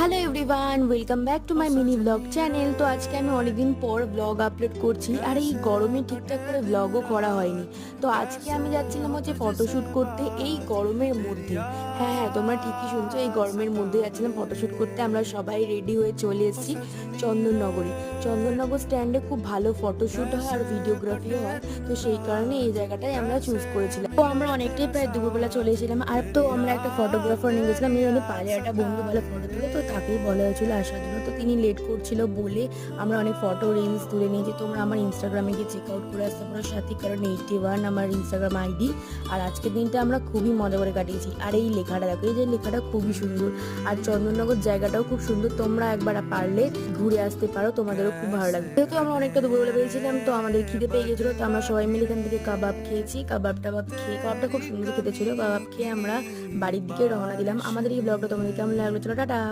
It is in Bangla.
Hello everyone, welcome back to my mini blog channel. তো আজকে আমি অনেকদিন পর ব্লগ আপলোড করছি, আর এই গরমে ঠিকঠাক করে ব্লগও করা হয়নি। তো আজকে আমি যাচ্ছিলাম হচ্ছে ফটোশ্যুট করতে এই গরমের মধ্যে। হ্যাঁ হ্যাঁ, তোমরা ঠিকই শুনছো, এই গরমের মধ্যে যাচ্ছিলাম ফটোশ্যুট করতে। আমরা সবাই রেডি হয়ে চলে এসেছি চন্দননগরে। চন্দননগর স্ট্যান্ডে খুব ভালো ফটোশ্যুট হয় আর ভিডিওগ্রাফিও হয়, তো সেই কারণে এই জায়গাটাই আমরা চুজ করেছিলাম। তো আমরা অনেকটাই প্রায় দুপুরবেলা চলে এসেছিলাম, আর তো আমরা একটা ফটোগ্রাফার নিয়ে গেছিলাম। এখানে পালে একটা বন্ধু ভালো ফটো তুলে, তো তাকেই বলা হয়েছিল আসার জন্য। তো তিনি লেট করছিল বলে আমরা অনেক ফটো রিলস তুলে নিয়েছি। তোমরা আমার ইনস্টাগ্রামে গিয়ে চেক আউট করে আসতে পারো সাথী কারণ 81 আমার ইনস্টাগ্রাম আইডি। আর আজকের দিনটা আমরা খুবই মজা করে কাটিয়েছি। আর এই লেখাটা দেখো, এই যে লেখাটা খুবই সুন্দর, আর চন্দননগর জায়গাটাও খুব সুন্দর। তোমরা একবার পারলে ঘুরে আসতে পারো, তোমাদেরও খুব ভালো লাগবে। যেহেতু আমরা অনেকটা দুপুরবেলা পেয়েছিলাম, তো আমাদের খিদে পেয়ে গেছিলো, তো আমরা সবাই মিলে এখান থেকে কাবাব খেয়েছি। কাবাব টাবাব খেয়ে, কাবাবটা খুব সুন্দর খেতে ছিল। কাবাব খেয়ে আমরা বাড়ির দিকে রওনা দিলাম। আমাদের এই ব্লগটা তোমাদের কেমন লাগলো, চলো টাটা।